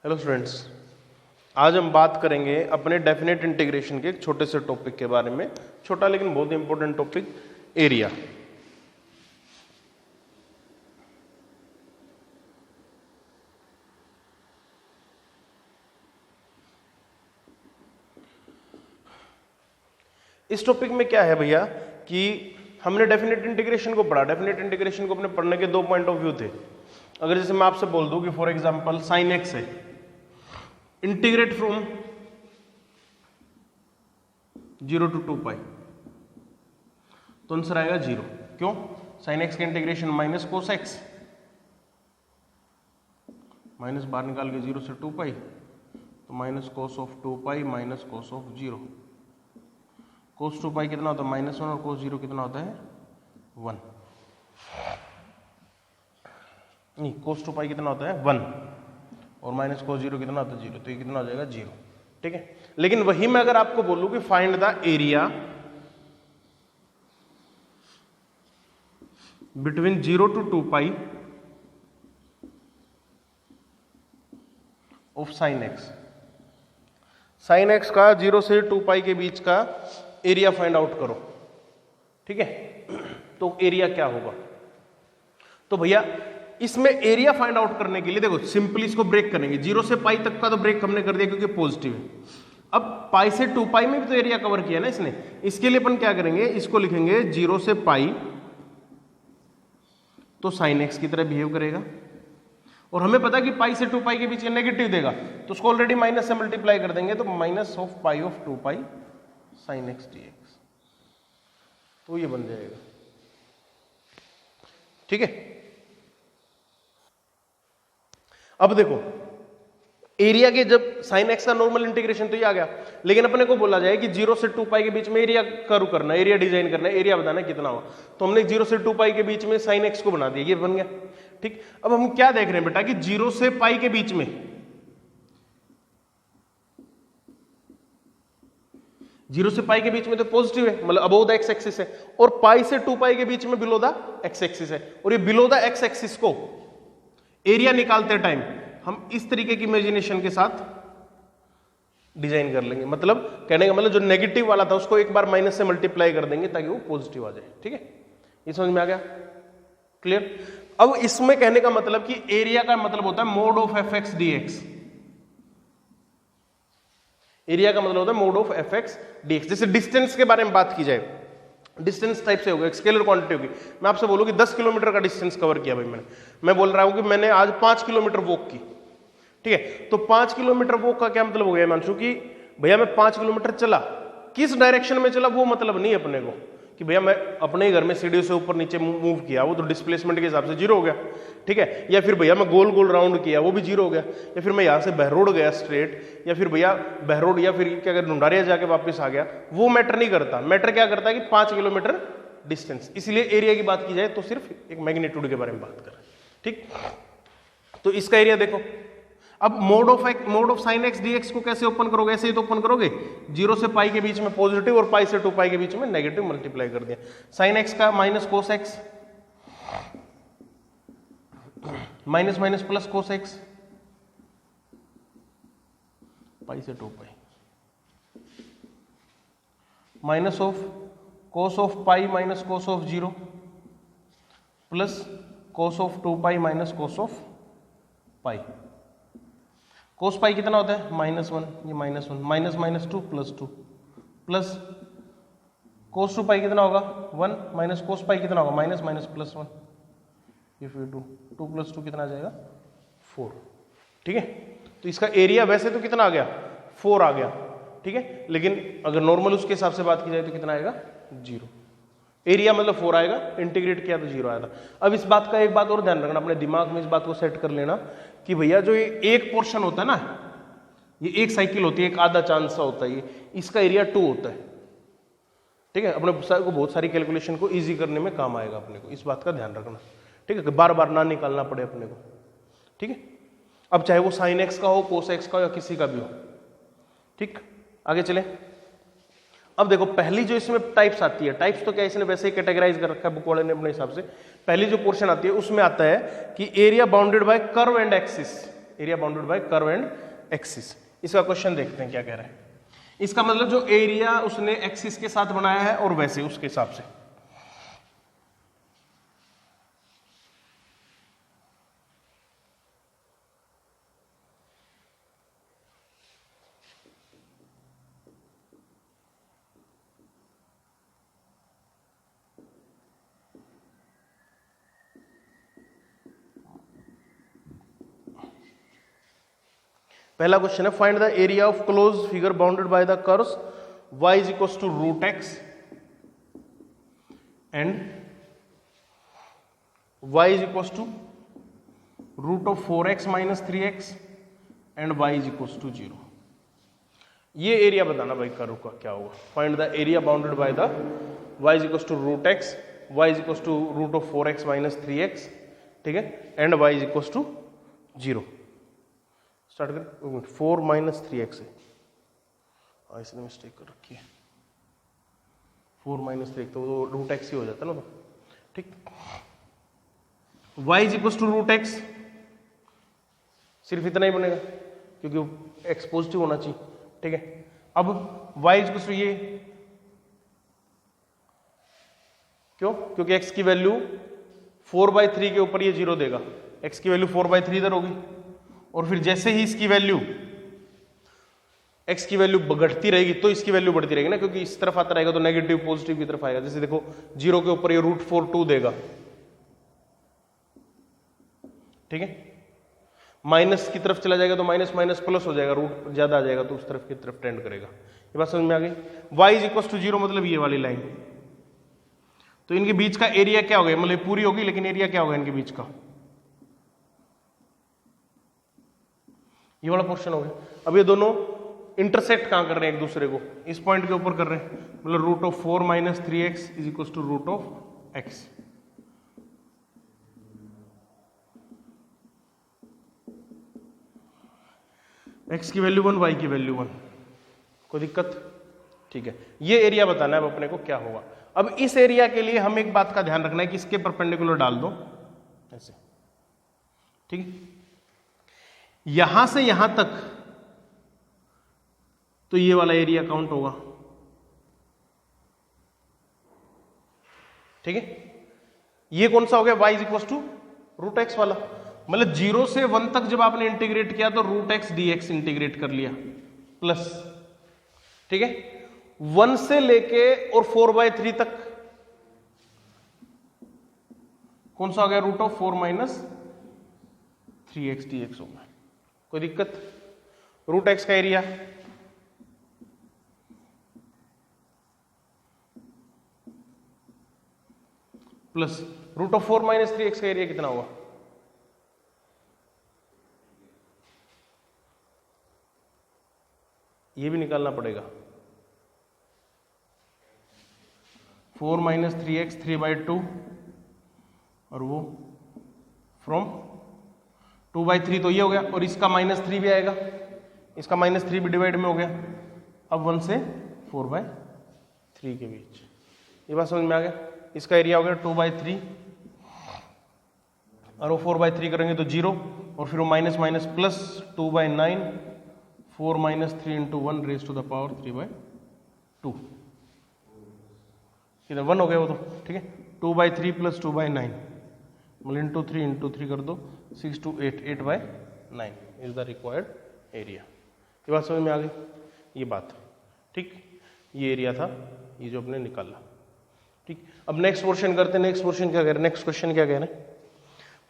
Hello students, आज हम बात करेंगे अपने डेफिनेट इंटीग्रेशन के एक छोटे से टॉपिक के बारे में। छोटा लेकिन बहुत इंपॉर्टेंट टॉपिक, एरिया। इस टॉपिक में क्या है भैया कि हमने डेफिनेट इंटीग्रेशन को पढ़ा। डेफिनेट इंटीग्रेशन को अपने पढ़ने के दो पॉइंट ऑफ व्यू थे। अगर जैसे मैं आपसे बोल दूं कि फॉर एग्जांपल साइन एक्स है, इंटीग्रेट फ्रॉम 0 to 2 पाई, तो आंसर आएगा 0। क्यों? साइन एक्स का integration minus cos x, minus बाहर निकाल के 0 से 2 पाई, तो minus cos of 2 pi minus cos of 0। Cos 2 pi कितना होता है? -1, और कोस 0 कितना होता है? 1। नहीं, कोस 2 पाई कितना होता है? 1, और माइनस कोस 0 कितना होता है? 0। तो ये कितना हो जाएगा? 0। ठीक है। लेकिन वही मैं अगर आपको बोलूं कि find the area between 0 to 2 pi of sine x, sign x का 0 से 2 पाई के बीच का एरिया फाइंड आउट करो। ठीक है, तो एरिया क्या होगा? तो भैया इसमें एरिया फाइंड आउट करने के लिए देखो सिंपली इसको ब्रेक करेंगे। 0 से पाई तक का तो ब्रेक हमने कर दिया क्योंकि पॉजिटिव है। अब पाई से 2 पाई में भी तो एरिया कवर किया ना इसने। इसके लिए अपन क्या करेंगे, इसको लिखेंगे 0 से पाई, तो साइन एक्स की तरह बिहेव करेगा। और हमें पता है कि पाई से 2 पाई के बीच का नेगेटिव देगा, तो उसको ऑलरेडी माइनस से मल्टीप्लाई कर देंगे, तो minus of pi of 2 pi sine x D x, तो ये बन जाएगा। ठीक है। अब देखो एरिया के जब साइन एक्स का नॉर्मल इंटीग्रेशन तो ये आ गया, लेकिन अपने को बोला जाए कि 0 से 2 पाई के बीच में एरिया कर्व करना, एरिया डिजाइन करना, एरिया बताना कितना हुआ, तो हमने 0 से 2 पाई के बीच में साइन एक्स को बना दिया, ये बन गया। ठीक। अब हम क्या देख रहे हैं बेटा कि 0 से पाई के बीच में, 0 से पाई के बीच में तो पॉजिटिव है, मतलब अबोव द एक्स एक्सिस है, और पाई से 2 पाई के बीच में बिलो द एक्स एक्सिस है। और ये बिलो द एक्स एक्सिस को एरिया निकालते टाइम हम इस तरीके की इमेजिनेशन के साथ डिजाइन कर लेंगे। मतलब कहने का मतलब जो नेगेटिव वाला था उसको एक बार माइनस से मल्टीप्लाई कर देंगे ताकि वो पॉजिटिव आ जाए। ठीक है, ये समझ में आ गया? क्लियर? अब इसमें कहने का मतलब कि एरिया का मतलब होता है mode of F x D x. Area का मतलब होता है mode of F x D x. जैसे डिस्टेंस के बारे में बात की जाए, डिस्टेंस टाइप से होगा, एक स्केलर क्वांटिटी होगी। मैं आपसे बोलूं कि 10 किलोमीटर का डिस्टेंस कवर किया भाई मैं बोल रहा हूं कि मैंने आज 5 किलोमीटर वॉक की। ठीक है, तो 5 किलोमीटर वॉक का क्या मतलब हो गया मानसू कि भैया मैं 5 किलोमीटर चला, किस डायरेक्शन में चला वो मतलब नहीं अपने को कि भैया मैं अपने ही घर में सीढ़ी से ऊपर नीचे मूव किया, वो तो डिस्प्लेसमेंट के हिसाब से 0 हो गया। ठीक है, या फिर भैया मैं गोल गोल राउंड किया, वो भी 0 हो गया। या फिर मैं यहां से बहरोड गया स्ट्रेट, या फिर भैया बहरोड या फिर क्या ढूंढारिया जाके वापस आ गया, वो मैटर नहीं करता। मैटर क्या करता है कि 5 किलोमीटर डिस्टेंस। इसलिए एरिया की बात की जाए तो सिर्फ एक मैग्नीट्यूड के बारे में बात कर रहे हैं। ठीक, तो इसका एरिया देखो। अब mode of sine x D x को कैसे ओपन करोगे? ऐसे ही तो ओपन करोगे, 0 से पाई के बीच में पॉजिटिव और पाई से 2 पाई के बीच में नेगेटिव मल्टीप्लाई कर दिया। साइन एक्स का minus cos x, minus minus plus cos x, pi से 2 pi, minus of cos of pi minus cos of 0 plus cos of 2 pi minus cos of pi. Cos pi कितना होता है? -1, ये -1, minus minus 2 plus 2 plus cos 2 pi कितना होगा? 1 minus cos pi कितना होगा? Minus minus plus 1, if you 2 plus 2 कितना आ जाएगा? 4। ठीक है, तो इसका एरिया वैसे तो कितना आ गया? 4 आ गया। ठीक है, लेकिन अगर नॉर्मल उसके हिसाब से बात की जाए तो कितना आएगा? 0। एरिया मतलब 4 आएगा, इंटीग्रेट किया तो 0 आया था। अब इस बात का एक बात और ध्यान रखना, अपने दिमाग में इस बात को सेट कर लेना कि भैया जो ये एक पोर्शन होता है ना, ये एक साइकिल होती है, एक आधा चांस सा होता है, ये इसका एरिया 2 होता है। ठीक है, अपने को बहुत सारी कैलकुलेशन को इजी करने में काम आएगा अपने को, इस बात का ध्यान रखना। ठीक है, कि बार बार ना निकालना पड़े अपने को। ठीक है, अब चाहे वो साइन एक्स का हो, कोस एक्स का हो, या किसी का भी हो। ठीक, आगे चले। अब देखो पहली जो इसमें टाइप्स आती है, टाइप्स तो क्या इसने वैसे ही कैटेगराइज कर रखा है बुक वाले ने अपने हिसाब से। पहली जो पोर्शन आती है उसमें आता है कि area bounded bye curve and axis. Area bounded bye curve and axis. इसका क्वेश्चन देखते हैं क्या कह रहा है। इसका मतलब जो एरिया उसने एक्सिस के साथ बनाया है और वैसे उसके हिसाब से। पहला क्वेश्चन है find the area of close figure bounded by the curves y is equal to root x and y is equal to root of 4x minus 3x and y is equal to 0। ये area बताना भाई curve का क्या होगा। Find the area bounded by the y is equal to root x, y is equal to root of 4x minus 3x, ठीक है, and y is equal to 0। Start करें। 4 minus 3x है, इसने मिस्टेक कर रखी है। 4 माइनस 3 तो root x ही हो जाता ना, ठीक। y is equal to root x, सिर्फ इतना ही बनेगा क्योंकि x पॉजिटिव होना चाहिए, ठीक है। अब y इज इक्वल टू ये, क्यों? क्योंकि x की वैल्यू 4/3 के ऊपर ये 0 देगा। x की वैल्यू 4/3 इधर होगी और फिर जैसे ही इसकी वैल्यू x की वैल्यू बढ़ती रहेगी तो इसकी वैल्यू बढ़ती रहेगी ना, क्योंकि इस तरफ आता रहेगा तो नेगेटिव पॉजिटिव की तरफ आएगा। जैसे देखो 0 के ऊपर ये √4 देगा, ठीक है। माइनस की तरफ चला जाएगा तो माइनस माइनस प्लस हो जाएगा, रूट ज्यादा आ जाएगा तो उस तरफ की तरफ टेंड करेगा। ये बात समझ में आ गई। y इज इक्वल टू 0 मतलब ये वाली लाइन, तो इनके बीच का एरिया क्या हो गया, मतलब पूरी होगी लेकिन एरिया क्या होगा इनके बीच का, ये वाला पोर्शन हो गया। अब ये दोनों इंटरसेक्ट कहां कर रहे हैं एक दूसरे को, इस पॉइंट के ऊपर कर रहे हैं, मतलब root of 4 minus 3x is equal to root of x। x की वैल्यू 1, y की वैल्यू 1, कोई दिक्कत, ठीक है। ये एरिया बताना है अब अपने को क्या होगा। अब इस एरिया के लिए हम एक बात का ध्यान रखना है कि इसके परपेंडिकुलर डाल दो ऐसे, ठीक है। यहां से यहां तक तो ये वाला एरिया काउंट होगा, ठीक है। ये कौन सा हो गया, y is equal to root x वाला, मतलब 0 से 1 तक जब आपने इंटीग्रेट किया तो रूट एक्स dx इंटीग्रेट कर लिया प्लस, ठीक है। 1 से लेके और 4/3 तक कौन सा हो गया, root of 4 minus 3x dx होगा, कोई दिक्कत। रूट एक्स का area plus root of 4 minus 3x का एरिया कितना होगा, ये भी निकालना पड़ेगा। 4 माइनस 3x 3/2 और वो फ्रॉम 2/3 तो ये हो गया, और इसका -3 भी आएगा, इसका -3 भी डिवाइड में हो गया। अब 1 से 4/3 के बीच, ये बात समझ में आ गया। इसका एरिया हो गया 2/3 और वो 4/3 करेंगे तो 0, और फिर वो minus minus plus 2/9, 4 minus 3 into 1 raise to the power 3/2, इधर 1 हो गया वो तो, ठीक है। 2/3 प्लस 2/9 मतलब इंटू 3 कर दो, 6 to 8, 8/9 is the required area. ये बात समझ में आ गई, ये बात, ठीक। ये एरिया था ये जो अपने निकाला, ठीक। अब नेक्स्ट पोर्शन करते हैं। नेक्स्ट पोर्शन क्या कह रहे हैं, नेक्स्ट क्वेश्चन क्या कह रहे हैं,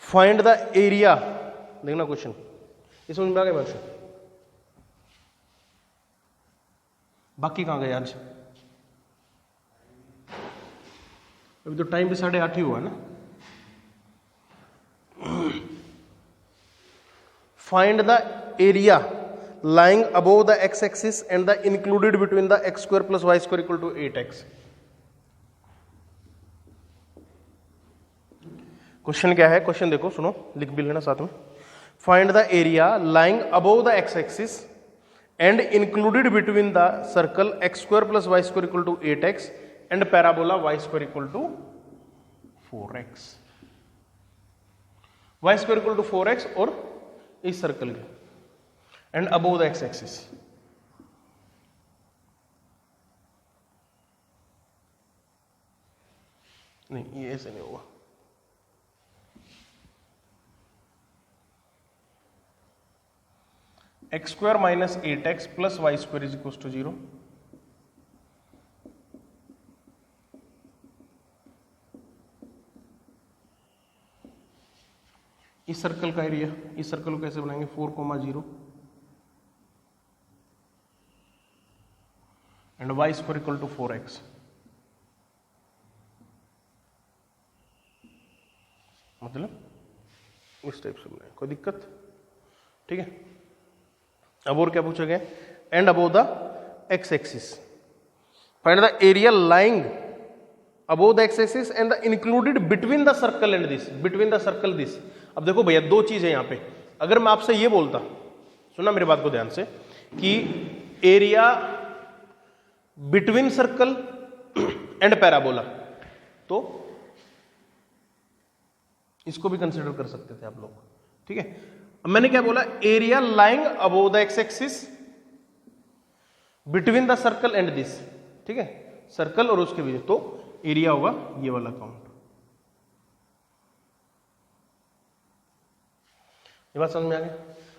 फाइंड द एरिया। देखना क्वेश्चन, ये समझ में आ गया क्वेश्चन, बाकी कहां गए आज, अभी तो टाइम भी 8:30 ही हुआ ना। Find the area lying above the x axis and the included between the x square plus y square equal to 8x। Question क्या है, क्वेश्चन देखो, सुनो, लिख भी लेना साथ में। Find the area lying above the x axis and included between the circle x square plus y square equal to 8x and parabola y square equal to 4x। y square equal to 4x और इस circle के and above the x axis. नहीं ये ऐसे नहीं होगा, x square minus 8x plus y square is equal to 0। इस circle का एरिया, इस सर्कल को कैसे बनाएंगे 4,0 and y square equal to 4x। मतलब इस टाइप से बनाए, कोई दिक्कत? ठीक है। अब और क्या पूछा गया, and above the x axis find the area lying above the x axis and the included between the circle and this, between the circle this. अब देखो भैया दो चीज है यहां पे, अगर मैं आपसे ये बोलता, सुना मेरी बात को ध्यान से, कि area between circle and parabola, तो इसको भी कंसिडर कर सकते थे आप लोग। ठीक है, अब मैंने क्या बोला, area lying above the x axis between the circle and this. ठीक है, सर्कल और उसके बीच, तो एरिया होगा ये वाला काउंट। ये बात समझ में आ गया?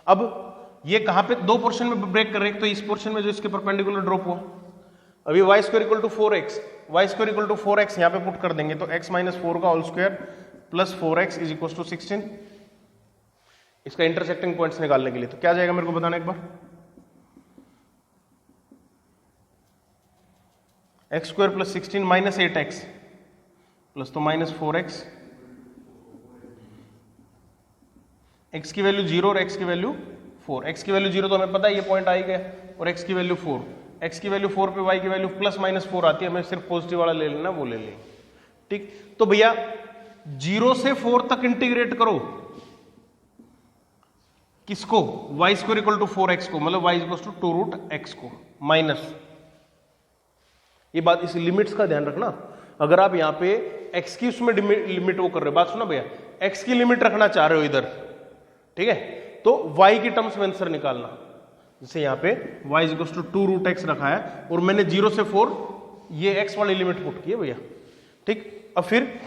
अब ये कहां पे दो पोर्शन में ब्रेक कर रहे हैं, तो इस पोर्शन में जो इसके परपेंडिकुलर ड्रॉप हुआ, अभी y square equal to 4x, y square equal to 4x यहां पे पुट कर देंगे, तो x माइनस 4 का whole square plus 4x is equal to 16। इसका इंटरसेक्टिंग पॉइंट्स निकालने के लिए तो क्या जाएगा मेरे को बताना एक बार, x square plus 16 minus 8x plus तो माइनस 4x, x की वैल्यू 0 और x की वैल्यू 4। x की वैल्यू 0 तो हमें पता है ये पॉइंट आ ही गया, और x की वैल्यू 4, x की वैल्यू 4 पे y की वैल्यू प्लस माइनस 4 आती है, हमें सिर्फ पॉजिटिव वाला ले लेना, वो ले लेंगे। ठीक, तो भैया 0 से 4 तक इंटीग्रेट करो, किसको, y square equal to 4x को, मतलब y equal to 2 root x को, माइनस, ये बात, इस लिमिट्स का ध्यान रखना। अगर आप यहां पे x की उसमें लिमिट वो कर रहे हो, बात सुना भैया, x की लिमिट रखना चाह रहे हो इधर, ठीक है, तो y की टर्म्स में आंसर निकालना। जैसे यहां पे y equal to 2 root x रखा है और मैंने 0 से 4 ये x वाली लिमिट पुट की है भैया। ठीक, अब फिर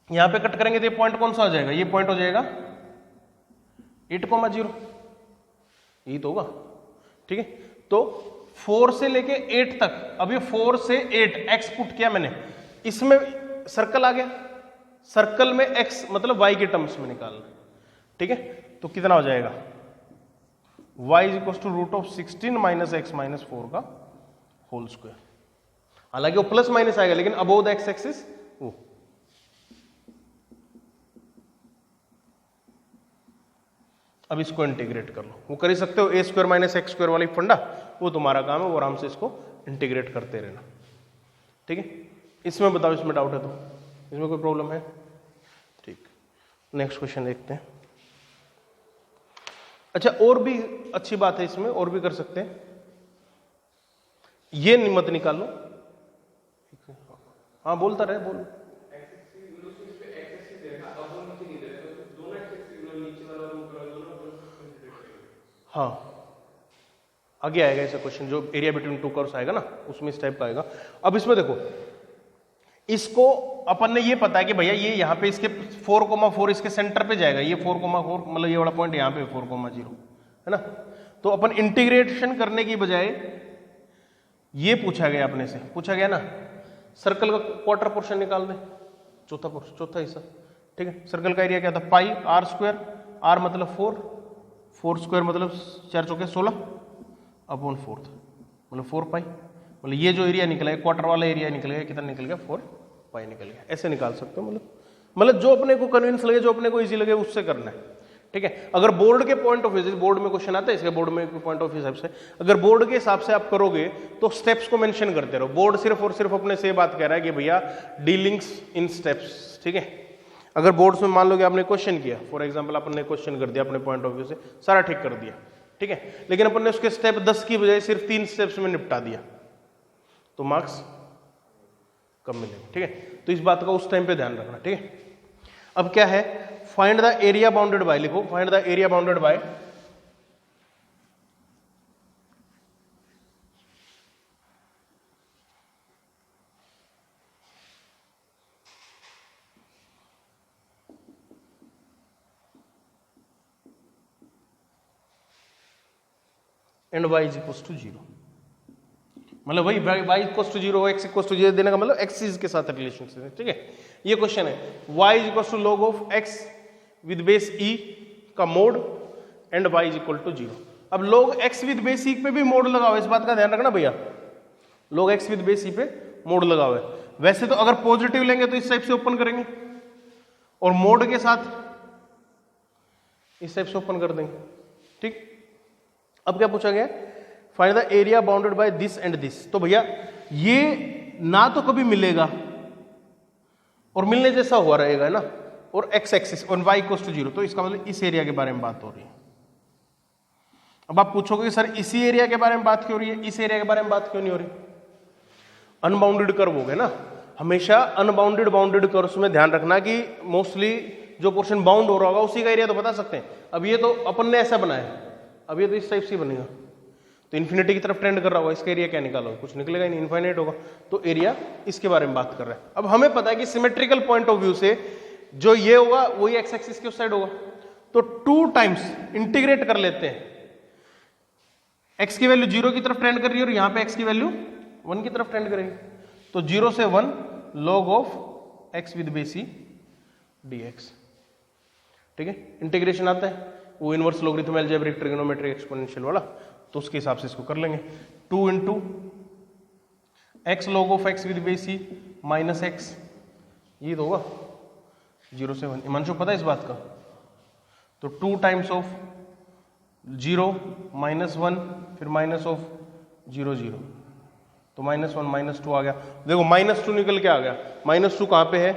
यहां पे कट करेंगे तो ये पॉइंट कौन सा हो जाएगा, ये पॉइंट हो जाएगा 8,0, यही तो होगा। ठीक है, तो 4 से लेके 8 तक, अब ये 4 से 8 x पुट किया मैंने, इसमें सर्कल आ गया, सर्कल में x मतलब y के टर्म्स में निकालना। ठीक है, तो कितना हो जाएगा, y is equal to root of 16 minus x minus 4 का होल स्क्वायर। हालांकि वो प्लस माइनस आएगा, लेकिन अबोव द एक्स एक्सिस वो। अब इसको इंटीग्रेट कर लो, वो कर ही सकते हो, ए स्क्वायर माइनस एक्स स्क्वायर वाली फंडा, वो तुम्हारा काम है, वो आराम से इसको इंटीग्रेट करते रहना। ठीक है, इसमें बताओ, इसमें डाउट है तो, इसमें कोई प्रॉब्लम है? ठीक, नेक्स्ट क्वेश्चन देखते हैं। अच्छा, और भी अच्छी बात है इसमें, और भी कर सकते हैं, ये मत निकालो। हाँ बोलता रहे, बोलो। हाँ, आगे आएगा ऐसा क्वेश्चन, जो एरिया बिटवीन टू कर्व्स आएगा ना, उसमें इस टाइप का आएगा। अब इसमें देखो, इसको अपन ने ये पता है कि भैया ये यहाँ पे इसके 4,4 इसके सेंटर पे जाएगा, ये 4,4 मतलब ये वाला पॉइंट यहाँ पे 4,0 है ना। तो अपन इंटीग्रेशन करने की बजाय ये पूछा गया, अपने से पूछा गया ना, सर्कल का क्वार्टर पोर्शन निकाल दे, चौथा हिस्सा। ठीक है, सर्कल का एरिया क्या था, पाई आर स्क्वायर, आर मतलब 4 स्क्वायर मतलब 4 चौके 16 अपॉन 4 मतलब 4 पाई, मतलब ये जो एरिया निकला है क्वार्टर वाला एरिया निकल गया, कितना निकल गया 4 पाई निकल गया। ऐसे निकाल सकते हो, मतलब जो अपने को कन्विंस लगे, जो अपने को इजी लगे उससे करना है। ठीक है, अगर बोर्ड के पॉइंट ऑफ व्यू, बोर्ड में क्वेश्चन आता है इसके, बोर्ड में पॉइंट ऑफ व्यू हिसाब से, अगर बोर्ड के हिसाब से आप करोगे तो स्टेप्स को मेंशन करते रहो। बोर्ड सिर्फ और सिर्फ अपने से बात कह रहा है कि भैया डीलिंग्स इन स्टेप्स। ठीक है, अगर बोर्ड्स में मान लो कि आपने क्वेश्चन किया, फॉर एग्जांपल अपन ने क्वेश्चन कर दिया अपने पॉइंट ऑफ व्यू से, सारा ठीक कर दिया, ठीक है, लेकिन अपन ने उसके स्टेप 10 की बजाय सिर्फ 3 स्टेप्स में निपटा दिया, तो मार्क्स कम मिलेंगे। ठीक है, तो इस बात का उस टाइम पे ध्यान रखना। ठीक है, अब क्या है, find the area bounded by, लिखो find the area bounded by and y is equal to 0। मतलब वही y equal to 0 x equal to 0 देने का मतलब एक्सिस के साथ रिलेशन है, ठीक है। ये क्वेश्चन है y is equal to log of x with base e का mod and y is equal to 0। अब log x with base e पे भी मोड लगा हुआ है, इस बात का ध्यान रखना भैया, log x with base e पे मोड लगा हुआ है। वैसे तो अगर पॉजिटिव लेंगे तो इस टाइप से ओपन करेंगे और मोड के साथ इस टाइप से ओपन कर देंगे, ठीक। अब क्या पूछा गया, find the area bounded by this and this. तो भैया ये ना तो कभी मिलेगा और मिलने जैसा हुआ रहेगा, है ना, और x एक्सिस और y इक्वल टू 0, तो इसका मतलब इस एरिया के बारे में बात हो रही है। अब आप पूछोगे कि सर इसी एरिया के बारे में बात क्यों हो रही है, इस एरिया के बारे में बात क्यों नहीं हो रही। अनबाउंडेड कर्व हो गए ना, हमेशा अनबाउंडेड बाउंडेड कर्व्स में ध्यान रखना कि मोस्टली जो पोर्शन बाउंड हो रहा होगा उसी का एरिया तो बता सकते हैं। अब ये तो अपन ने ऐसा बनाया, अब ये तो इस टाइप से बनेगा, तो इन्फिनिटी की तरफ ट्रेंड कर रहा होगा, इसका एरिया क्या निकालोगे, कुछ निकलेगा ही नहीं, इनफाइनाइट होगा। तो एरिया इसके बारे में बात कर रहा है। अब हमें पता है कि सिमेट्रिकल पॉइंट ऑफ व्यू से जो ये होगा वही एक्स एक्सिस के उस साइड होगा, तो 2 टाइम्स इंटीग्रेट कर लेते हैं। एक्स की वैल्यू 0 की तरफ ट्रेंड कर रही है और यहां पे एक्स की वैल्यू 1 की तरफ ट्रेंड करेगी, तो 0 से 1 log of x with base E dx, ठीक है। इंटीग्रेशन आता है वो inverse logarithm algebraic trigonometric exponential वाला, तो उसके हिसाब से इसको कर लेंगे। 2 into x log of x with base E minus x, ये तो होगा 0 से 1, हिमांशु पता है इस बात का। तो 2 टाइम्स ऑफ 0 माइनस 1 फिर माइनस ऑफ 0 0, तो -1 -2 आ गया। देखो -2 निकल के आ गया, -2 कहां पे है,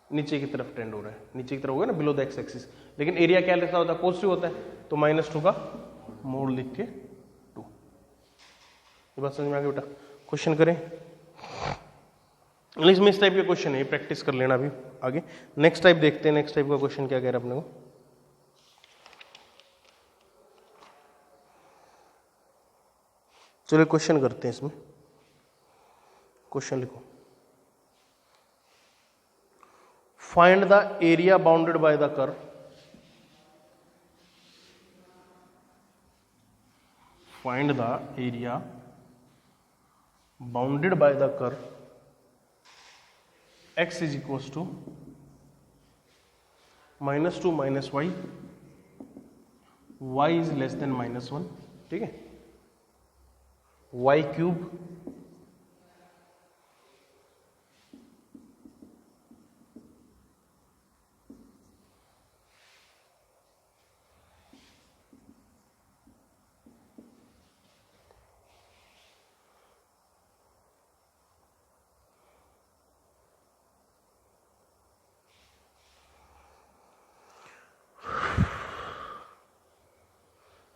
नीचे की तरफ ट्रेंड हो रहा है, नीचे की तरफ हो गया ना, बिलो द एक्स एक्सिस। लेकिन एरिया क्या लिखा होता है, पॉजिटिव होता है, तो -2 का मोड लिख के 2। ये बात समझ में आ गई बेटा। क्वेश्चन करें इंग्लिश में, इस टाइप के क्वेश्चन है, प्रैक्टिस कर लेना अभी आगे। नेक्स्ट टाइप देखते हैं, नेक्स्ट टाइप का क्वेश्चन क्या कह रहा है अपने को। चलिए क्वेश्चन करते हैं, इसमें क्वेश्चन लिखो, find the area bounded by the curve, find the area bounded by the curve x is equal to -2 minus y, y is less than -1, ठीक है, y क्यूब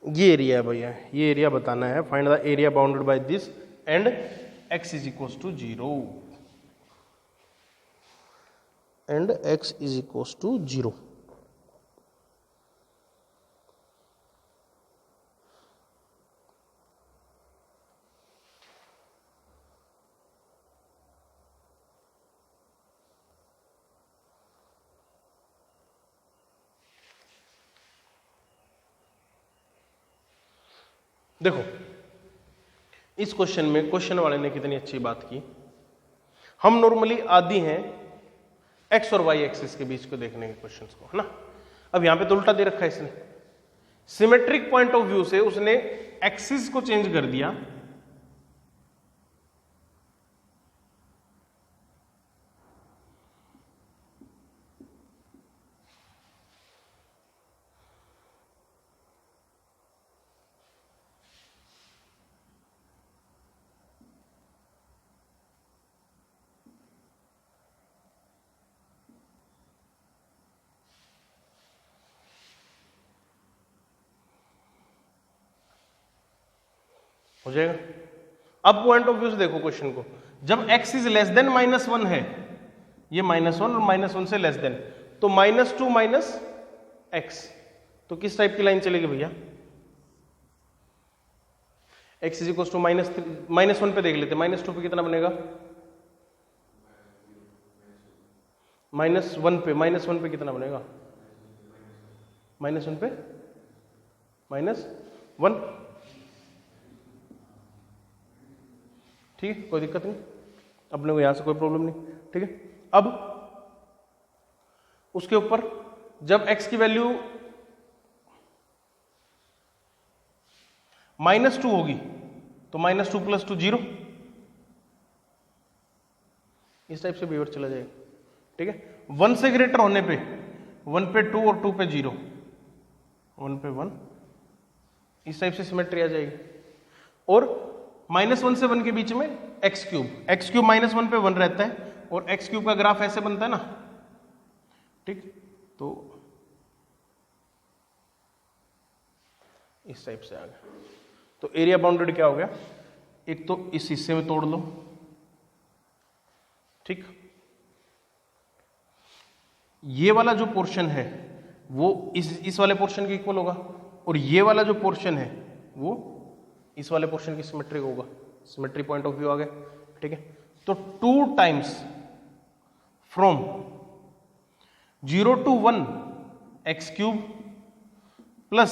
ये एरिया है भैया, ये एरिया बताना है। Find the area bounded by this and x is equal to 0 and x is equal to 0। देखो इस क्वेश्चन में क्वेश्चन वाले ने कितनी अच्छी बात की। हम नॉर्मली आदी हैं एक्स और वाई एक्सिस के बीच को देखने के क्वेश्चंस को, है ना। अब यहां पे तो उल्टा दे रखा है इसने, सिमेट्रिक पॉइंट ऑफ व्यू से उसने एक्सिस को चेंज कर दिया, हो जाएगा। अब पॉइंट ऑफ व्यू से देखो क्वेश्चन को, जब x इज लेस देन -1 है, ये -1 और -1 से लेस देन, तो तो -2 माइनस एक्स, तो किस टाइप की लाइन चलेगी भैया? x इज इक्वल टू -1 पे देख लेते, -2 पे कितना बनेगा? -1 पे कितना बनेगा? -1 पे -1, ठीक है, कोई दिक्कत नहीं, अपने को यहां से कोई प्रॉब्लम नहीं, ठीक है। अब उसके ऊपर जब x की वैल्यू -2 होगी तो -2 + 2 0, इस टाइप से बिहेवियर चला जाएगा, ठीक है। 1 से ग्रेटर होने पे 1 पे 2 और 2 पे 0, 1 पे 1, इस टाइप से सिमेट्री आ जाएगी। और -1 से 1 के बीच में x क्यूब -1 पे 1 रहता है और x क्यूब का ग्राफ ऐसे बनता है ना, ठीक, तो इस टाइप से आ गया। तो एरिया बाउंडेड क्या हो गया? एक तो इस हिस्से में तोड़ लो, ठीक, ये वाला जो पोर्शन है वो इस वाले पोर्शन के इक्वल होगा और ये वाला जो पोर्शन है वो इस वाले पोर्शन की सिमेट्री होगा, सिमेट्री पॉइंट ऑफ व्यू आ गया, ठीक है। तो 2 times from 0 to 1 x cube plus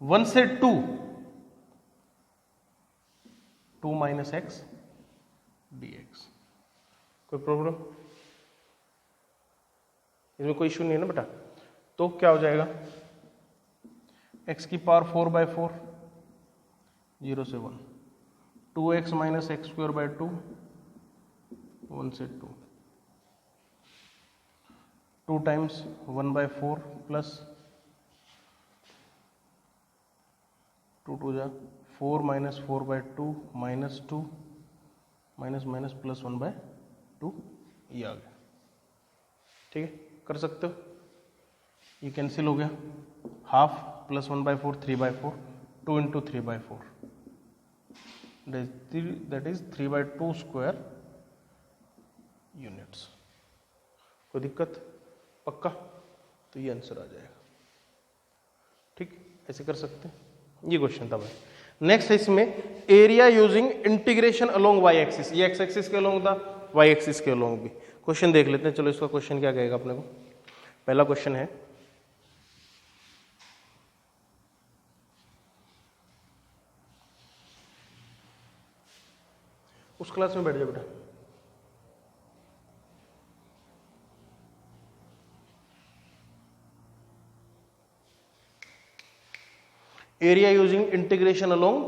1 से 2 माइनस एक्स dx। कोई प्रॉब्लम? इसमें कोई इश्यू नहीं है ना बेटा? तो क्या हो जाएगा? x की पावर 4/4, 0 से 1, 2x minus x square by 2, 1 से 2, 2 टाइम्स 1/4 प्लस 2 2 जा 4 माइनस 4/2 -2 माइनस प्लस 1/2, ये आ गया, ठीक है, कर सकते हो। ये कैंसिल हो गया, half plus 1/4 3/4, 2 × 3/4, that is 3/2 square units. कोई दिक्कत? पक्का? तो ये आंसर आ जाएगा, ठीक, ऐसे कर सकते हैं। ये क्वेश्चन था भाई। नेक्स्ट है इसमें area using integration along y axis, ये एक्स एक्सिस के अलोंग था, वाई एक्सिस के अलोंग भी। क्वेश्चन देख लेते हैं, चलो इसका क्वेश्चन क्या कहेगा अपने को। पहला क्वेश्चन है, उस क्लास में बैठ जाओ बेटा। Area using integration along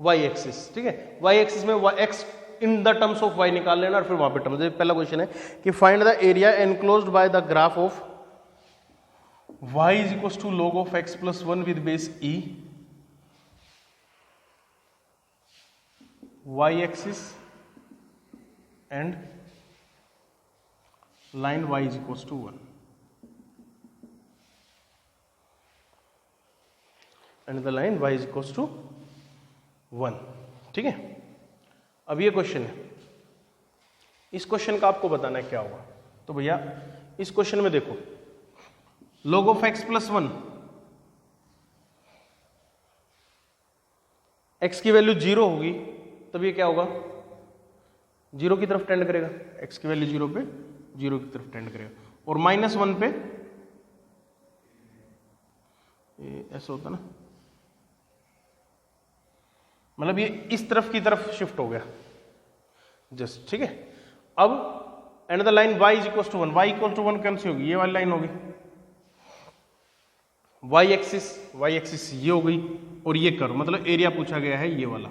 y axis, ठीक है। वाई एक्सिस में x in the terms of y निकाल लेना और फिर वहां पे टर्म। पहला क्वेश्चन है कि find the area enclosed by the graph of y is equal to log of x plus 1 with base e, y axis and line y is equal to 1 and the line y is equal to 1, ठीक है। अब ये question है, इस question का आपको बताना है क्या होगा। तो भैया इस क्वेश्चन में देखो, log of x plus 1, x की वैल्यू 0 होगी तब ये क्या होगा? 0 की तरफ टेंड करेगा, x की वैल्यू 0 पे 0 की तरफ टेंड करेगा। और -1 पे ऐसा होता ना, मतलब ये इस तरफ की तरफ शिफ्ट हो गया जस्ट, ठीक है। अब and the line y is equal to 1, y equal to 1 कौन सी होगी? ये वाली लाइन होगी। y एक्सिस ये हो गई और ये कर्व, मतलब एरिया पूछा गया है ये वाला,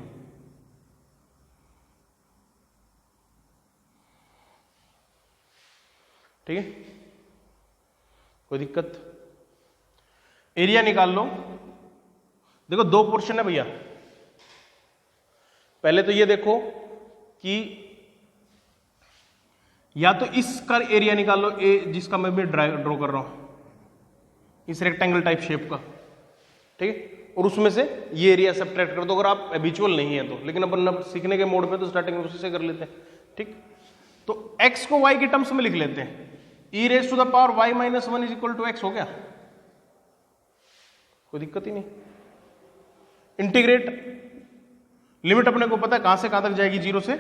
ठीक है। कोई दिक्कत? एरिया निकाल लो। देखो 2 पोर्शन है भैया, पहले तो ये देखो कि या तो इसका एरिया निकाल लो, ए जिसका मैं भी ड्रॉ कर रहा हूं, इस रेक्टेंगल टाइप शेप का, ठीक है, और उसमें से ये एरिया सब्ट्रैक्ट कर दो अगर आप हैबिचुअल नहीं है तो, लेकिन अपन सीखने के मोड पे तो स्टार्टिंग में उसी से कर लेते हैं, ठीक। तो x को y के टर्म्स में लिख लेते हैं, e raise to the power y minus one is equal to x हो गया, कोई दिक्कत ही नहीं। इंटीग्रेट, लिमिट अपने को पता है कहां से कहां तक जाएगी, 0 से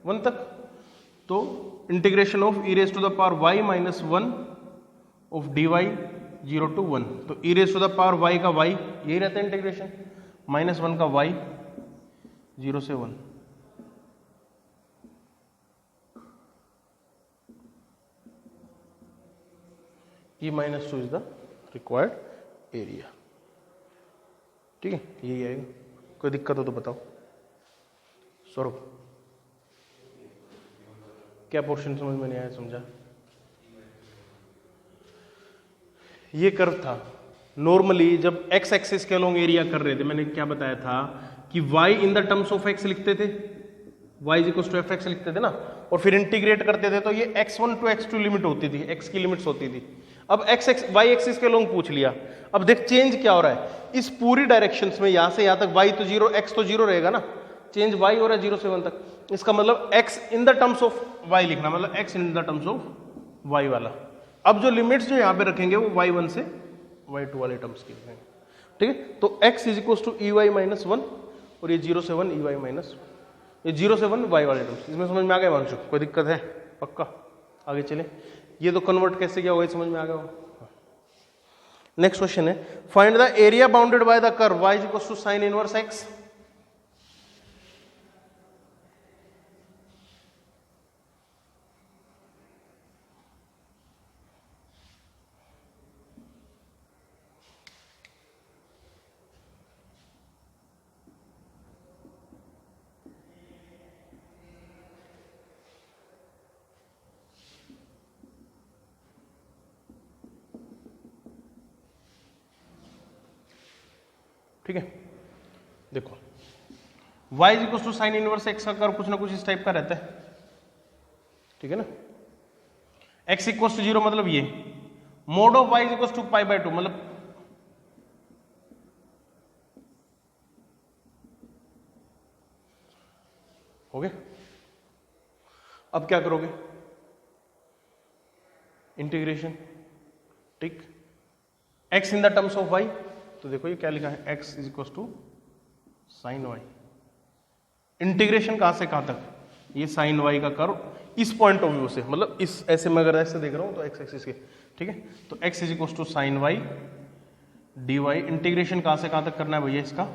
1 तक, तो integration of e raise to the power y minus one of d y 0 to 1, तो e raise to the power y का वाई यही रहता है इंटीग्रेशन, -1 का वाई 0 से 1। E minus 2 is the required area, ठीक है, यही आएगा। कोई दिक्कत हो तो बताओ। सौरभ, क्या पोर्शन समझ में नहीं आया, समझा? ये कर्व था, नॉर्मली जब x एक्सिस के अलोंग एरिया कर रहे थे, मैंने क्या बताया था कि y in the terms of x लिखते थे, y is equal to f x लिखते थे ना, और फिर इंटीग्रेट करते थे तो ये x1 टू x2 लिमिट होती थी, x की लिमिट्स होती थी। अब y एक्सिस के अलोंग पूछ लिया, अब देख चेंज क्या हो रहा है, इस पूरी डायरेक्शंस में यहां से यहां तक y तो 0, x तो 0 रहेगा ना, चेंज y हो रहा है 0 से 1 तक। इसका मतलब x in the terms of y लिखना, मतलब x in the terms of y वाला। अब जो लिमिट्स जो यहां पे रखेंगे वो y1 से y2 वाले टर्म्स की रखेंगे, ठीक है। तो x is equal to e y minus 1 और ये 0 से 1 ई वाई माइनस, ये 0 से 1 y वाले टर्म्स। इसमें समझ में आ गया वांशु, कोई दिक्कत है? पक्का, आगे चले। ये तो कन्वर्ट कैसे किया होगा समझ में आ गया होगा। नेक्स्ट क्वेश्चन है, find the area bounded by the curve y is equal to sine inverse x। ठीक है, देखो y is equal to sine inverse x का कर्व कुछ ना कुछ इस टाइप का रहता है, ठीक है ना। x इक्वल टू 0 मतलब ये, mode of y is equal to pi by 2 मतलब हो गया। अब क्या करोगे, इंटीग्रेशन, ठीक, x in the terms of y, तो देखो ये क्या लिखा है, x is equal to sine y. Integration कहां से कहां तक, ये साइन वाई का कर्व इस पॉइंट ऑफ व्यू से, मतलब इस ऐसे मैं अगर ऐसे देख रहा हूं तो x एक्सिस के, ठीक है। तो x is equal to sine y d y. Integration कहां से कहां तक करना है भैया इसका,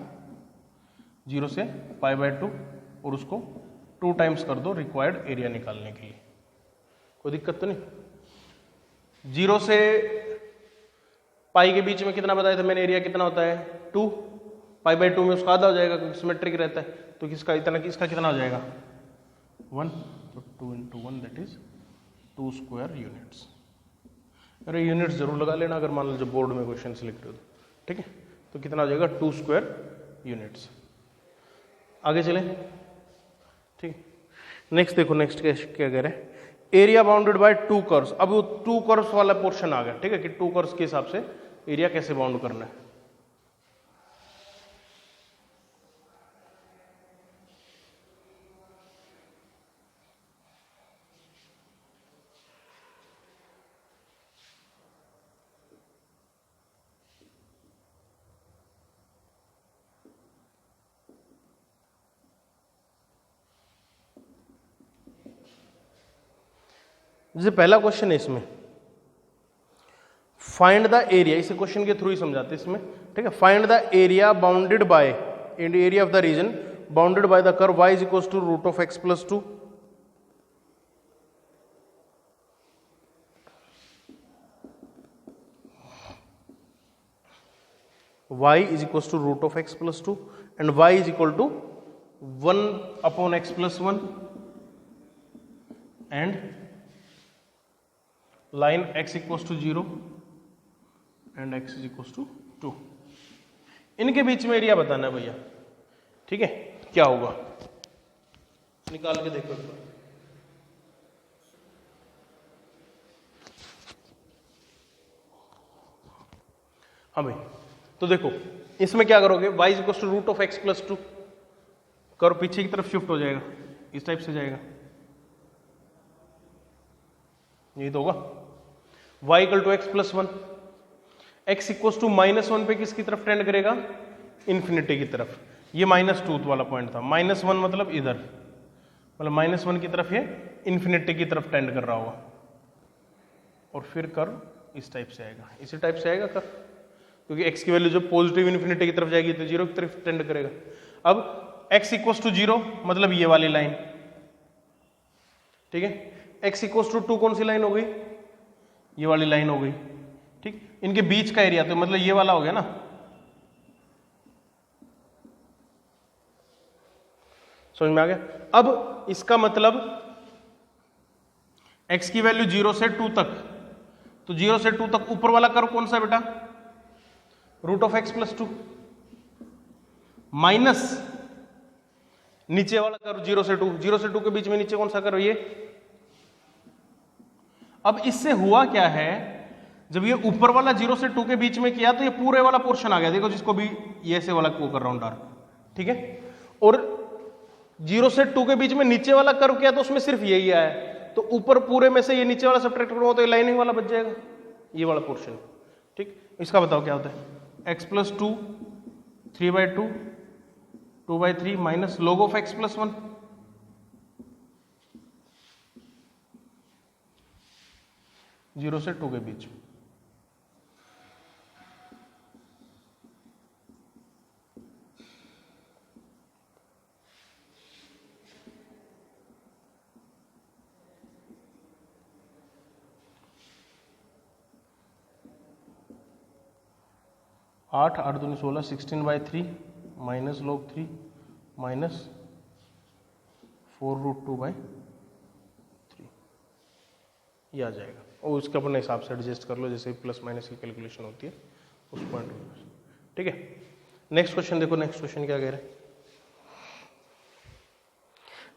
0 से पाई बाय 2, और उसको 2 टाइम्स कर दो रिक्वायर्ड एरिया निकालने के लिए। कोई दिक्कत तो नहीं। 0 से पाई के बीच में कितना बताया था मैंने, एरिया कितना होता है 2, पाई बाय 2 में उसका आधा हो जाएगा क्योंकि सिमेट्रिक रहता है, तो किसका इतना, इसका कितना हो जाएगा 1, तो 2 into 1 that is 2 square units. अरे यूनिट्स जरूर लगा लेना अगर मान लो जब बोर्ड में क्वेश्चन लिख रहे हो, ठीक है। तो कितना हो जाएगा 2 स्क्वायर यूनिट्स। आगे चले, ठीक। नेक्स्ट देखो, नेक्स्ट क्या कह रहे हैं, एरिया बाउंडेड बाय 2 कर्व्स। अब वो 2 कर्व्स वाला पोर्शन आ गया, ठीक है, कि 2 कर्व्स के हिसाब से एरिया कैसे बाउंड करना है। जैसे पहला क्वेश्चन है इसमें, फाइंड द एरिया, इसे क्वेश्चन के थ्रू ही समझाते हैं इसमें, ठीक है। Find the area bounded by, area of the region bounded by the curve y is equal to root of x plus 2। y is equals to root of x plus 2 and y is equal to 1 upon x plus 1 and line x equals to 0 and x is equals to 2। इनके बीच में area बताना है भैया, ठीक है। क्या होगा निकाल के देखो एक बार। हाँ भाई, तो देखो इसमें क्या करोगे, y is equal to root of x plus 2, curve पीछे की तरफ शिफ्ट हो जाएगा, इस टाइप से जाएगा, यही तो होगा, y equal to x plus one, x equal to -1 पे किसकी तरफ टेंड करेगा, इन्फिनिटी की तरफ। ये -2 वाला पॉइंट था, -1 मतलब इधर, मतलब -1 की तरफ ये इन्फिनिटी की तरफ टेंड कर रहा होगा, और फिर कर्व इस टाइप से आएगा, इसी टाइप से आएगा कर्व, क्योंकि x की वैल्यू जब पॉजिटिव इन्फिनिटी की तरफ जाएगी तो 0 की तरफ टेंड करेगा। अब x इक्वल टू 0 मतलब ये वाली लाइन, ठीक है। x इक्वल टू 2 कौन सी लाइन हो गई, ये वाली लाइन हो गई, ठीक। इनके बीच का एरिया तो मतलब ये वाला हो गया ना, समझ में आ गया। अब इसका मतलब x की वैल्यू 0 से 2 तक, तो 0 से 2 तक ऊपर वाला कर्व कौन सा बेटा, root of x plus 2, minus नीचे वाला कर्व 0 से 2, 0 से 2 के बीच में नीचे कौन सा कर्व, ये। अब इससे हुआ क्या है, जब ये ऊपर वाला 0 से 2 के बीच में किया तो ये पूरे वाला पोर्शन आ गया, देखो जिसको भी ये से वाला को कर रहा हूं डार्क, ठीक है। और 0 से 2 के बीच में नीचे वाला कर्व किया तो उसमें सिर्फ यही आया, तो ऊपर पूरे में से ये नीचे वाला सब्ट्रैक्ट करूंगा तो ये लाइनिंग वाला बच जाएगा, ये वाला पोर्शन, ठीक। इसका बताओ क्या होता है, x plus 2 3/2 2/3 minus log of x plus 1, 0 से 2 के बीच। आठ 8 दूनी 16 16/3 माइनस log 3 माइनस 4√2/3, ये आ जाएगा। और उसके अपने हिसाब से एडजस्ट कर लो, जैसे प्लस माइनस की कैलकुलेशन होती है उस पॉइंट में, ठीक है। नेक्स्ट क्वेश्चन देखो, नेक्स्ट क्वेश्चन क्या कह रहे हैं,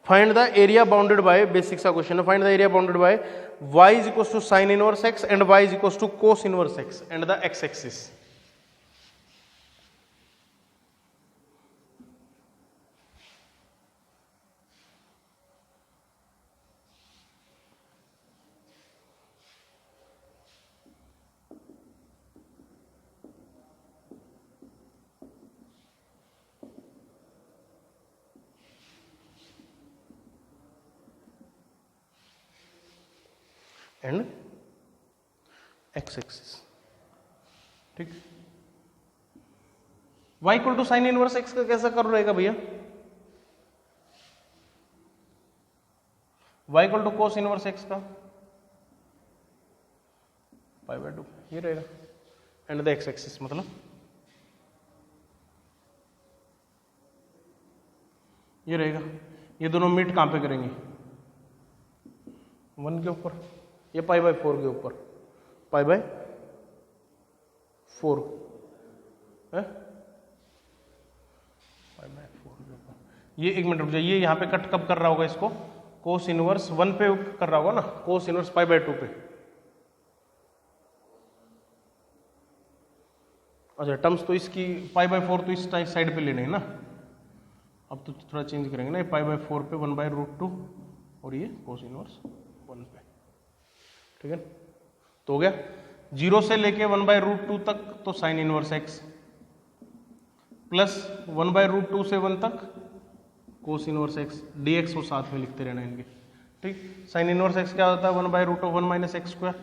find the area bounded by, basic सा क्वेश्चन है, find the area bounded by y is equal to sine inverse x and y is equal to cos inverse x and the x axis. And x axis, ठीक। y equal to sine inverse x का कैसा curve रहेगा भैया, y equal to cos inverse x का π/2, ये रहेगा। And the x axis मतलब ये रहेगा। ये दोनों मीट कहां पे करेंगे, 1 के ऊपर, ये π/4 के ऊपर, π/4 है, π/4 के ऊपर। ये 1 मिनट रुक जाइए, यहाँ पे कट कब कर रहा होगा इसको, कोस इनवर्स 1 पे कर रहा होगा ना, कोस इनवर्स π/2 पे। अच्छा, टर्म्स तो इसकी π/4 तो इस साइड पे लेने हैं ना, अब तो थोड़ा चेंज करेंगे ना, ये π/4 पे 1/√2 और ये कोस इनवर्स 1 पे, ठीक है। तो हो गया 0 से लेके 1/√2 तक तो साइन इनवर्स x प्लस 1/√2 से 1 तक कोस इनवर्स x, dx को साथ में लिखते रहना इनके, ठीक। साइन इनवर्स x क्या होता है, 1/√1 minus x square,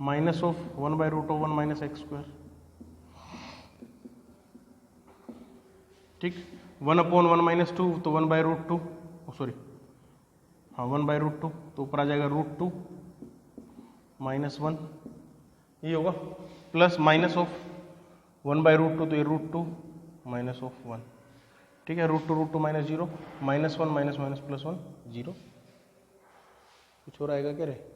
minus of 1/√1 minus x square, ठीक। 1/1 माइनस 2 तो 1/√2, सॉरी हाँ 1/√2, तो ऊपर आ जाएगा √2 माइनस 1, ये होगा, प्लस माइनस ऑफ 1/√2 तो ये √2 माइनस ऑफ 1, ठीक है। √2 minus 0 minus 1 minus minus plus 1 0, कुछ और आएगा क्या रे,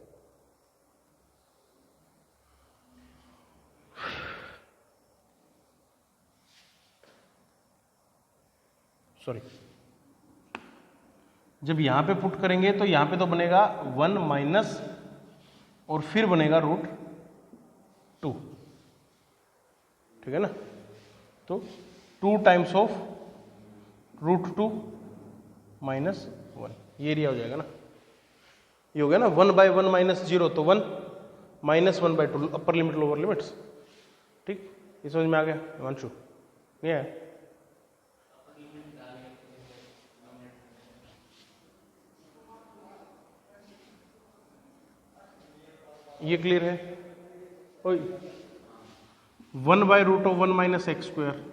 सॉरी, जब यहां पे पुट करेंगे तो यहां पे तो बनेगा 1 माइनस और फिर बनेगा √2, ठीक है ना। तो 2 टाइम्स ऑफ √2 माइनस 1, ये एरिया हो जाएगा ना, ये हो गया ना 1/1 माइनस 0, तो 1 -1/2 अपर लिमिट लोअर लिमिट्स। ठीक, ये समझ में आ गया हिमांशु? ये है ये क्लियर है? 1/√1 माइनस एक्स स्क्वायर,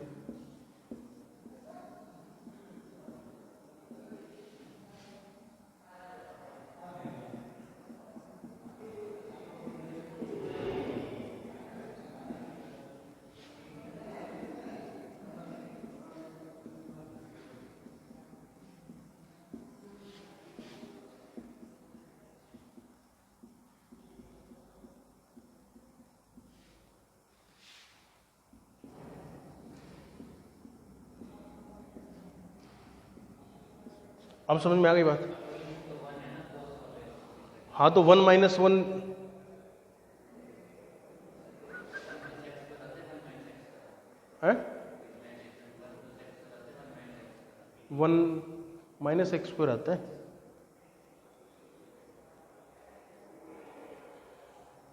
अब समझ में आ गई बात? हाँ, तो 1 - 1 है 1 - एक्स स्क्वायर आता है,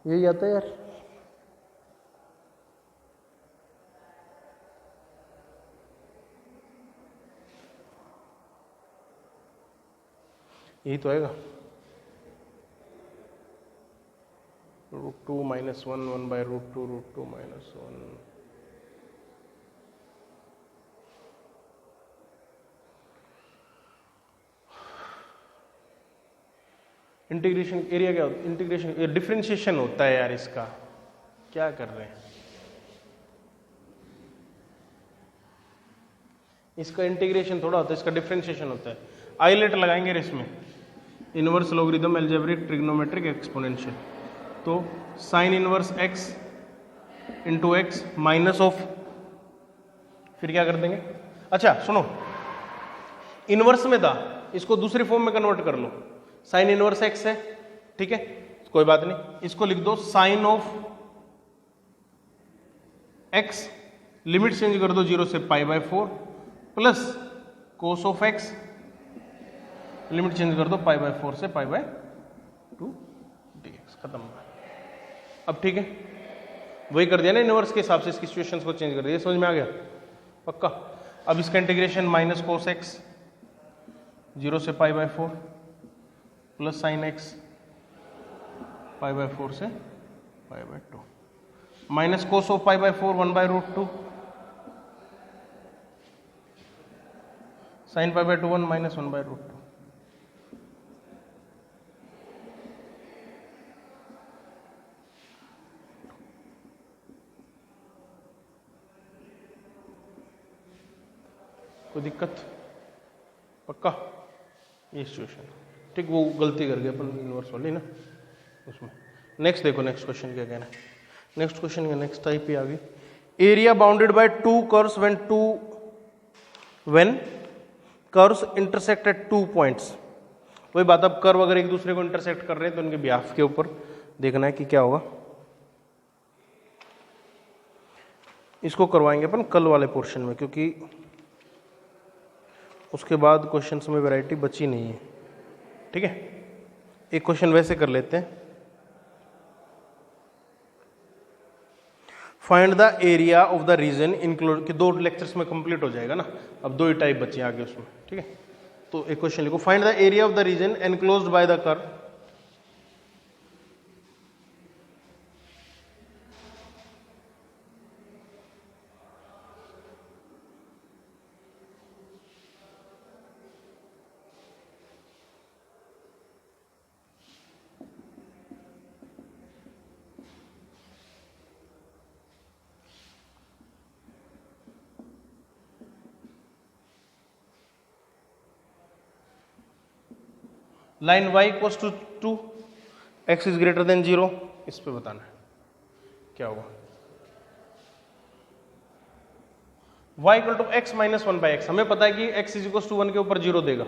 यही आता है यार। यही तो आएगा √2 - 1 1/√2 √2 - 1। इंटीग्रेशन एरिया क्या होता है? इंटीग्रेशन डिफरेंशिएशन होता है यार इसका, क्या कर रहे हैं? इसका इंटीग्रेशन थोड़ा होता है, इसका डिफरेंशिएशन होता है। आइलेट लगाएंगे इसमें, inverse logarithm algebraic trigonometric exponential. तो sine inverse x into x minus of, फिर क्या कर देंगे? अच्छा सुनो, इनवर्स में था, इसको दूसरी फॉर्म में कन्वर्ट कर लो, साइन इनवर्स x है, ठीक है, कोई बात नहीं, इसको लिख दो sine of x, limit change कर दो 0 से π/4 plus cos of x, limit change कर दो π/4 से π/2 dx, खत्म। अब ठीक है, वही कर दिया ना इनवर्स के हिसाब से, इसकी सिचुएशंस को चेंज कर दिया, समझ में आ गया पक्का? अब इसका इंटीग्रेशन माइनस कोस x 0 से π/4 प्लस साइन x π/4 से π/2 minus cos of π/4 1/√2 sine π/2 1 minus 1/√2। कोई दिक्कत? पक्का? ये सिचुएशन ठीक, वो गलती कर गए अपन इनवर्स वाली ना उसमें। नेक्स्ट देखो, नेक्स्ट क्वेश्चन क्या कहना है। नेक्स्ट क्वेश्चन का नेक्स्ट टाइप ही आ गई, area bounded by two curves when curves intersect at 2 points. वही बात, अब कर्व अगर एक दूसरे को इंटरसेक्ट कर रहे हैं तो उनके बिहाफ के ऊपर देखना है कि क्या होगा। इसको करवाएंगे अपन कल वाले पोर्शन में, क्योंकि उसके बाद क्वेश्चंस में वैरायटी बची नहीं है, ठीक है। एक क्वेश्चन वैसे कर लेते हैं, find the area of the region include, कि 2 लेक्चर्स में कंप्लीट हो जाएगा ना, अब 2 ही टाइप बचे आगे उसमें, ठीक है। तो एक क्वेश्चन लिखो, find the area of the region enclosed by the curve line y equals to 2 x is greater than 0, इस पे बताना है क्या होगा। y equal to x minus 1/x, हमें पता है कि x इज इक्वल्स टू 1 के ऊपर 0 देगा,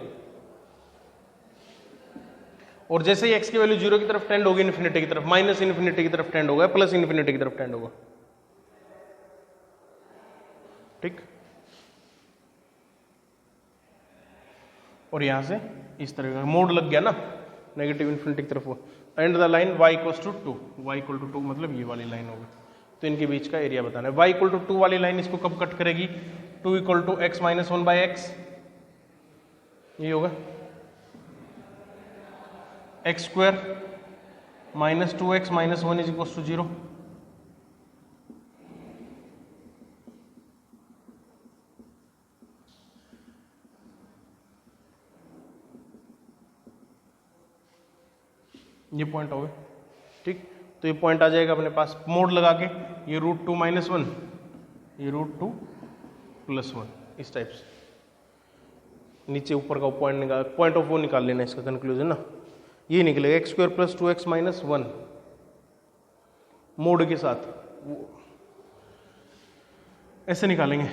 और जैसे ही x की वैल्यू 0 की तरफ टेंड होगी इन्फिनिटी की तरफ, माइनस इन्फिनिटी की तरफ टेंड होगा, प्लस इन्फिनिटी की तरफ टेंड होगा, ठीक। और यहां से इस तरह का मोड लग गया ना नेगेटिव इन्फिनिटी की तरफ, and the line y equals to 2, y equal to 2 मतलब ये वाली लाइन होगी। तो इनके बीच का एरिया बताना है। y इक्वल टू 2 वाली लाइन इसको कब कट करेगी, 2 equal to x minus 1 by x, ये होगा x square minus 2x minus 1 is equal to 0। ये पॉइंट हो गया, ठीक। तो ये पॉइंट आ जाएगा अपने पास मोड लगा के, ये √2 माइनस 1, ये √2 प्लस 1, इस टाइप से नीचे ऊपर का पॉइंट निकाल, पॉइंट ऑफ वो निकाल लेना इसका कंक्लूजन ना, ये निकलेगा x square plus 2x minus 1 mode के साथ, ऐसे निकालेंगे।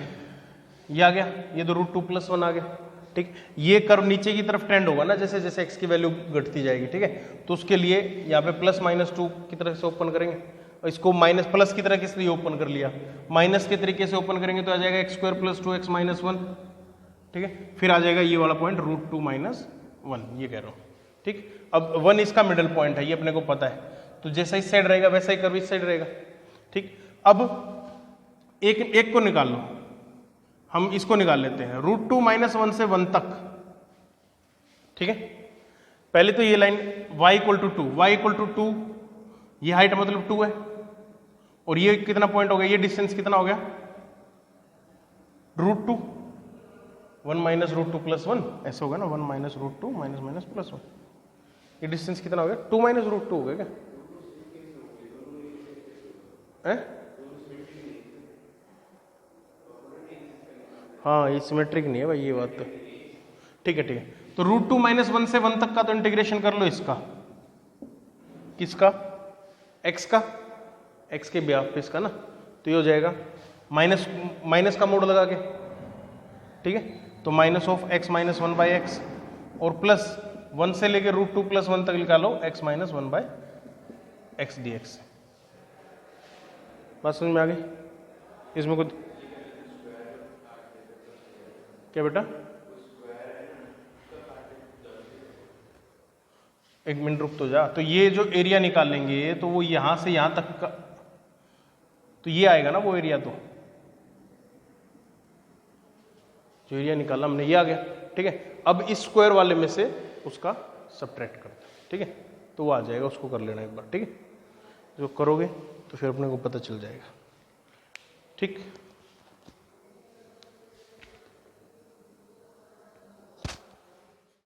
ये आ गया, ये तो √2 प्लस 1 आ गया, ठीक। ये कर्व नीचे की तरफ ट्रेंड होगा ना जैसे जैसे x की वैल्यू घटती जाएगी, ठीक है। तो उसके लिए यहाँ पे प्लस माइनस 2 की तरह से ओपन करेंगे, और इसको माइनस प्लस की तरह किस लिए ओपन कर लिया, माइनस के तरीके से ओपन करेंगे तो आ जाएगा x square plus 2x minus 1, ठीक है। फिर आ जाएगा ये वाला पॉइंट √2 माइनस 1, ये कह रहा हूँ, ठीक। अब 1 इसका मिडल पॉइंट है, ये अपने को पता है, तो जैसा इस साइड रहेगा वैसा ही कर्व इस साइड रहेगा, ठीक। अब एक को निकाल लो, हम इसको निकाल लेते हैं √2 माइनस 1 से 1 तक, ठीक है। पहले तो ये line y equal to 2, y equal to 2, ये हाइट मतलब 2 है, और ये कितना पॉइंट हो गया, ये डिस्टेंस कितना हो गया √2, 1 माइनस √2 प्लस 1, ऐसा होगा ना, 1 माइनस √2 माइनस माइनस प्लस 1, ये डिस्टेंस कितना हो गया 2 माइनस √2 हो गया क्या है? हाँ ये सिमेट्रिक नहीं है भाई, ये बात तो ठीक है, ठीक है। तो √2 माइनस 1 से 1 तक का तो इंटीग्रेशन कर लो इसका, किसका, x का, x के ब्याह पे इसका ना, तो ये हो जाएगा माइनस माइनस का मोड लगा के, ठीक है। तो minus of x minus 1 by x, और प्लस 1 से लेके √2 प्लस 1 तक निकालो x minus 1 by x D x. बात समझ में आ गई? इसमें कुछ क्या बेटा, एक मिनट रुक तो जा। तो ये जो एरिया निकालेंगे तो वो यहां से यहां तक का, तो ये आएगा ना वो एरिया, तो जो एरिया निकाला हमने ये आ गया, ठीक है। अब इस स्क्वायर वाले में से उसका सबट्रैक्ट करते हैं, ठीक है। तो वो आ जाएगा, उसको कर लेना एक बार, ठीक है। जो करोगे तो फिर अपने को पता चल जाएगा, ठीक।